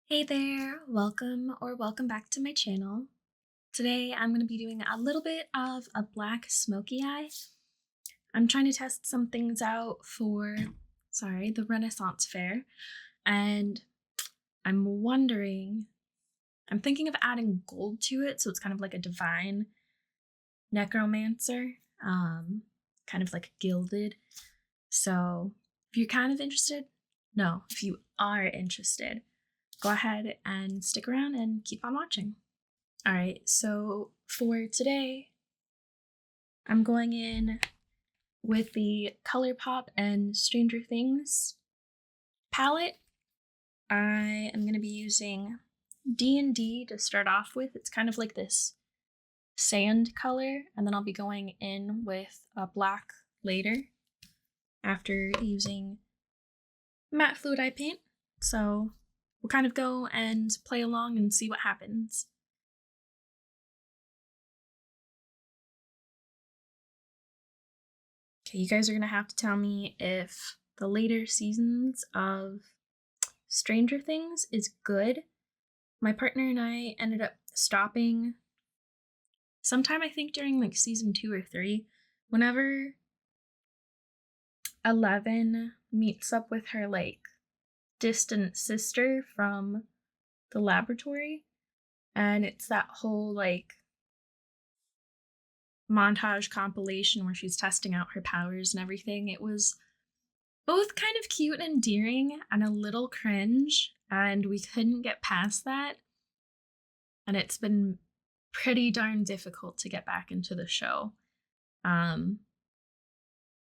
Hey there, welcome back to my channel. Today I'm going to be doing a little bit of a black smoky eye. I'm trying to test some things out for, the Renaissance Fair, and I'm thinking of adding gold to it, so it's kind of like a divine necromancer, kind of like gilded. So if you're kind of interested, no, if you are interested, go ahead and stick around and keep on watching. All right, so for today, I'm going in with the Colourpop and Stranger Things palette. I am going to be using D&D to start off with. It's kind of like this sand color, and then I'll be going in with a black later after using matte fluid eye paint. So we'll kind of go and play along and see what happens. Okay, you guys are gonna have to tell me if the later seasons of Stranger Things is good. My partner and I ended up stopping sometime, I think, during like season 2 or 3, whenever 11 meets up with her like distant sister from the laboratory, and it's that whole like montage compilation where she's testing out her powers and everything. It was both kind of cute and endearing and a little cringe, and we couldn't get past that. And it's been pretty darn difficult to get back into the show.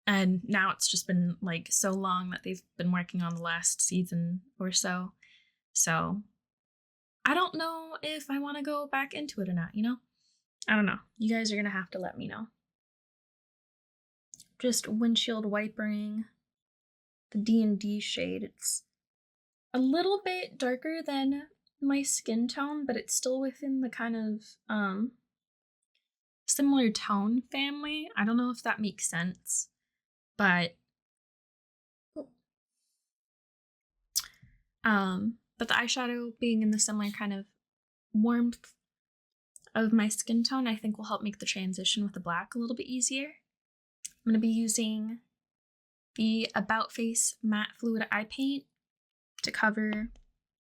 And now it's just been like so long that they've been working on the last season or so. So I don't know if I want to go back into it or not, I don't know. You guys are going to have to let me know. Just windshield wipering the D&D shade. It's a little bit darker than my skin tone, but it's still within the kind of similar tone family. I don't know if that makes sense, but but the eyeshadow being in the similar kind of warmth of my skin tone, I think will help make the transition with the black a little bit easier. I'm going to be using the About Face Matte Fluid Eye Paint to cover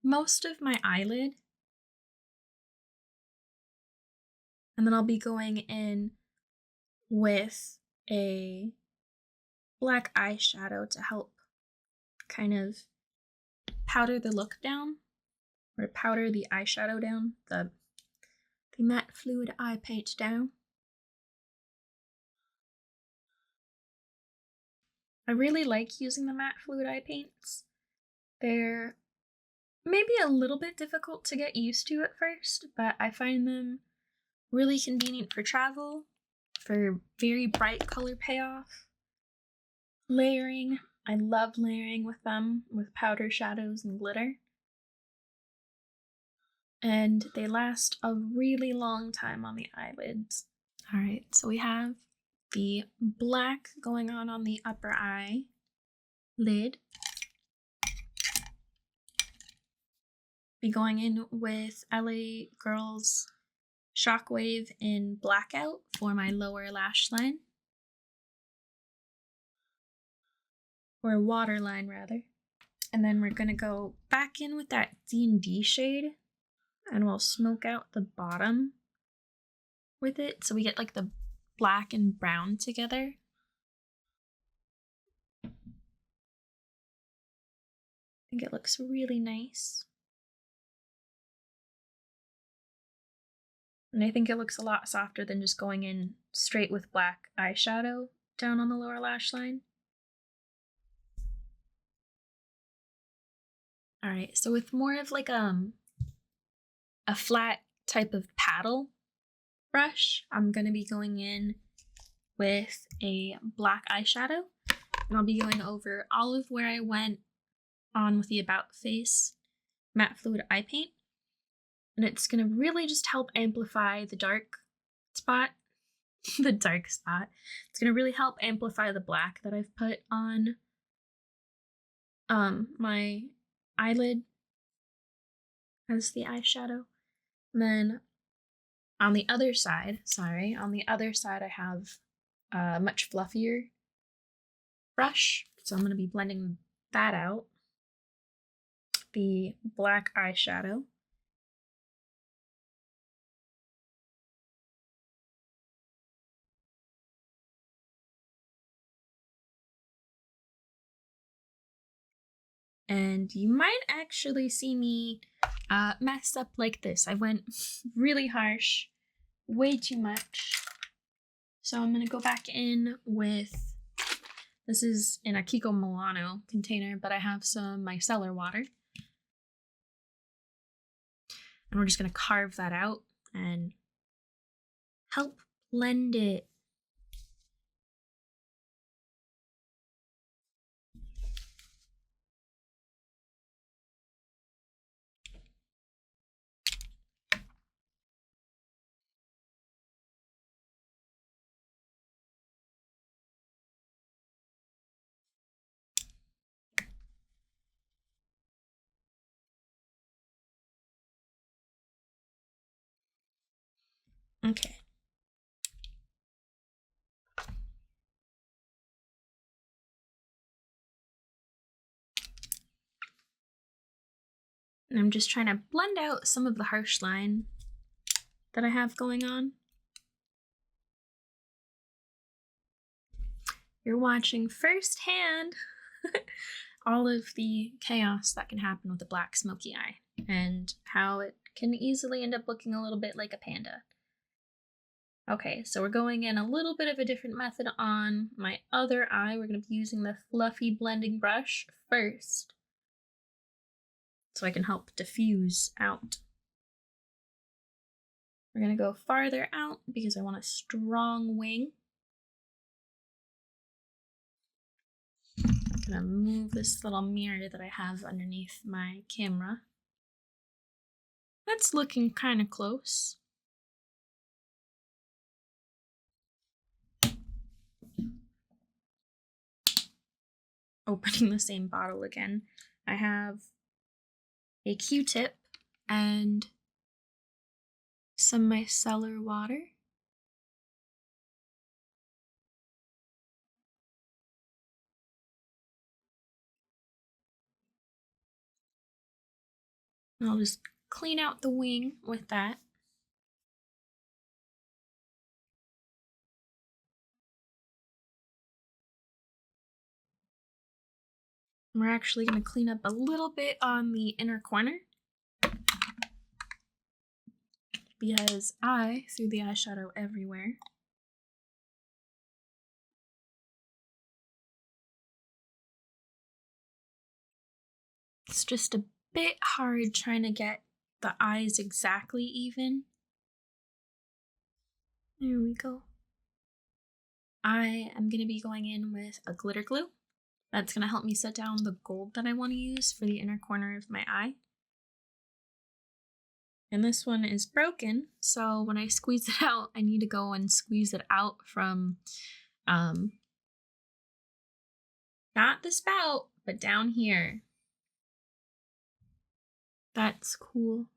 most of my eyelid. And then I'll be going in with a black eyeshadow to help kind of powder the look down, or powder the eyeshadow down, the matte fluid eye paint down. I really like using the matte fluid eye paints. They're maybe a little bit difficult to get used to at first, but I find them really convenient for travel, for very bright color payoff. Layering, I love layering with them, with powder, shadows, and glitter. And they last a really long time on the eyelids. All right, so we have the black going on the upper eye lid. Be going in with LA Girls Shockwave in Blackout for my lower lash line. Or waterline, rather. And then we're gonna go back in with that D&D shade, and we'll smoke out the bottom with it, so we get like the black and brown together. I think it looks really nice. And I think it looks a lot softer than just going in straight with black eyeshadow down on the lower lash line. All right, so with more of like a flat type of paddle brush, I'm gonna be going in with a black eyeshadow, and I'll be going over all of where I went on with the About Face matte fluid eye paint. And it's gonna really just help amplify the dark spot. The dark spot. It's gonna really help amplify the black that I've put on my eyelid. as the eyeshadow. And then on the other side, I have a much fluffier brush. So I'm going to be blending that out. The black eyeshadow. And you might actually see me mess up like this. I went really harsh, way too much. So I'm going to go back in with, this is in a Kiko Milano container, but I have some micellar water. And we're just going to carve that out and help blend it. Okay. And I'm just trying to blend out some of the harsh line that I have going on. You're watching firsthand all of the chaos that can happen with a black smoky eye and how it can easily end up looking a little bit like a panda. Okay, so we're going in a little bit of a different method on my other eye. We're going to be using the fluffy blending brush first, so I can help diffuse out. We're going to go farther out because I want a strong wing. I'm going to move this little mirror that I have underneath my camera. That's looking kind of close. Opening the same bottle again. I have a Q-tip and some micellar water. And I'll just clean out the wing with that. And we're actually going to clean up a little bit on the inner corner because I threw the eyeshadow everywhere. It's just a bit hard trying to get the eyes exactly even. There we go. I am going to be going in with a glitter glue. That's going to help me set down the gold that I want to use for the inner corner of my eye. And this one is broken, so when I squeeze it out, I need to go and squeeze it out from, not the spout, but down here. That's cool.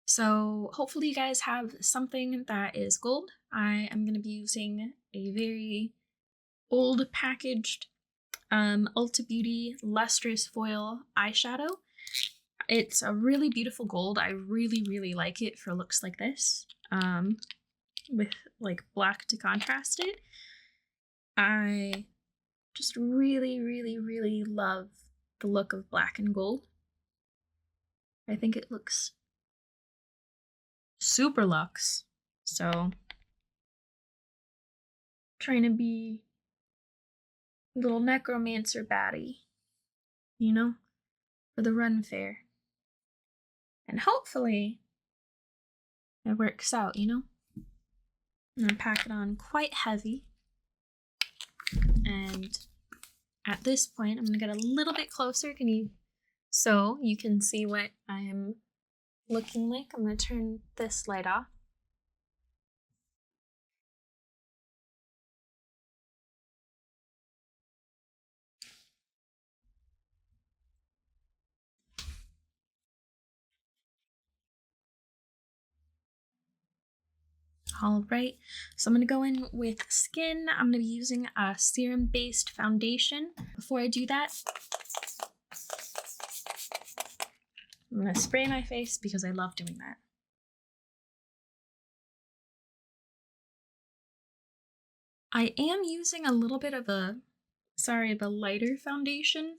So hopefully you guys have something that is gold. I am going to be using a very old packaged Ulta Beauty Lustrous Foil eyeshadow. It's a really beautiful gold. I really, really like it for looks like this, with like black to contrast it. I just really, really, really love the look of black and gold. I think it looks super luxe. So, trying to be a little necromancer baddie, you know, for the run fair. And hopefully it works out, you know? I'm gonna pack it on quite heavy. And at this point, I'm gonna get a little bit closer. So you can see what I'm looking like. I'm gonna turn this light off. All right, so I'm going to go in with skin. I'm going to be using a serum-based foundation. Before I do that, I'm going to spray my face because I love doing that. I am using a little bit of a lighter foundation.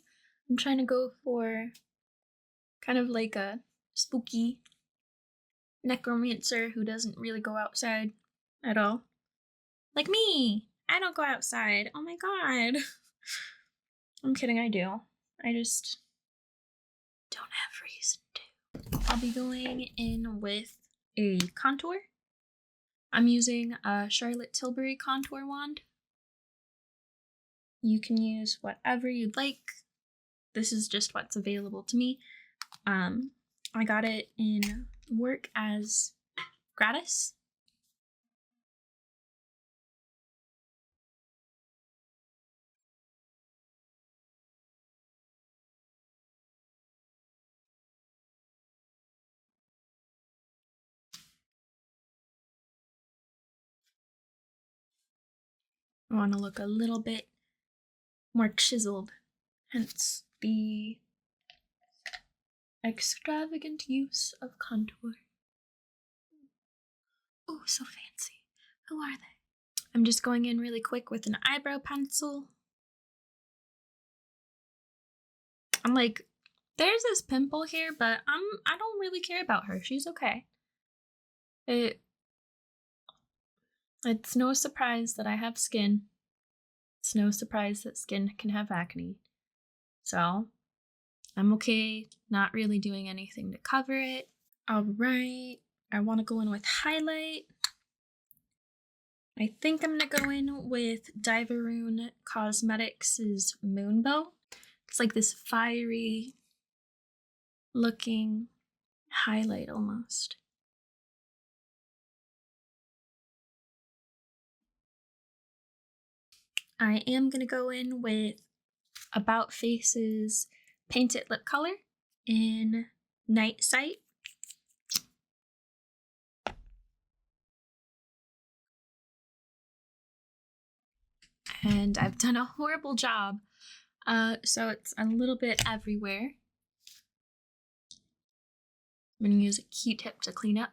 I'm trying to go for kind of like a spooky necromancer who doesn't really go outside at all. Like me! I don't go outside. Oh my god. I'm kidding, I do. I just don't have reason to. I'll be going in with a contour. I'm using a Charlotte Tilbury contour wand. You can use whatever you'd like. This is just what's available to me. I got it in work as gratis. I want to look a little bit more chiseled, hence the extravagant use of contour. Oh, so fancy. Who are they? I'm just going in really quick with an eyebrow pencil. I'm like, there's this pimple here, but I don't really care about her. She's okay. It's no surprise that I have skin. It's no surprise that skin can have acne. So, I'm okay not really doing anything to cover it. Alright, I want to go in with highlight. I think I'm going to go in with Dieverune Cosmetics' Moonbeam. It's like this fiery looking highlight almost. I am going to go in with About Face's Paint It Lip Color in Night Sight. And I've done a horrible job, so it's a little bit everywhere. I'm going to use a Q-tip to clean up.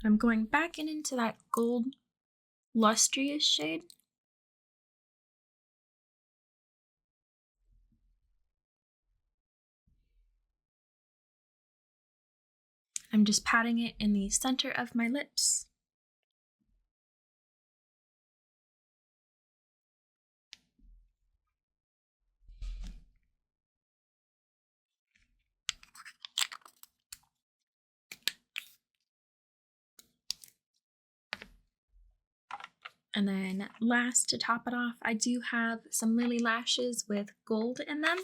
I'm going back into that gold lustrous shade. I'm just patting it in the center of my lips. And then last, to top it off, I do have some lily lashes with gold in them.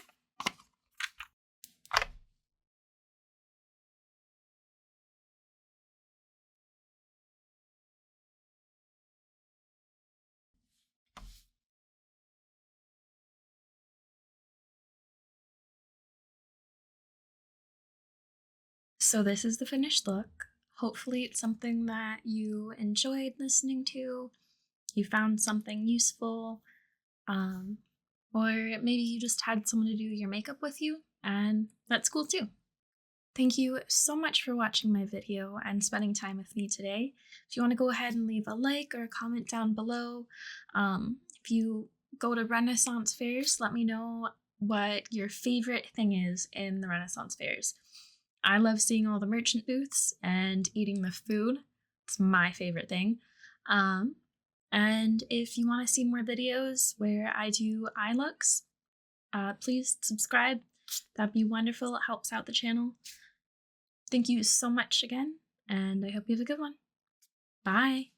So this is the finished look. Hopefully it's something that you enjoyed listening to, you found something useful, or maybe you just had someone to do your makeup with you, and that's cool too. Thank you so much for watching my video and spending time with me today. If you want to go ahead and leave a like or a comment down below. If you go to Renaissance fairs, let me know what your favorite thing is in the Renaissance fairs. I love seeing all the merchant booths and eating the food. It's my favorite thing. And if you want to see more videos where I do eye looks, please subscribe. That'd be wonderful. It helps out the channel. Thank you so much again, and I hope you have a good one. Bye!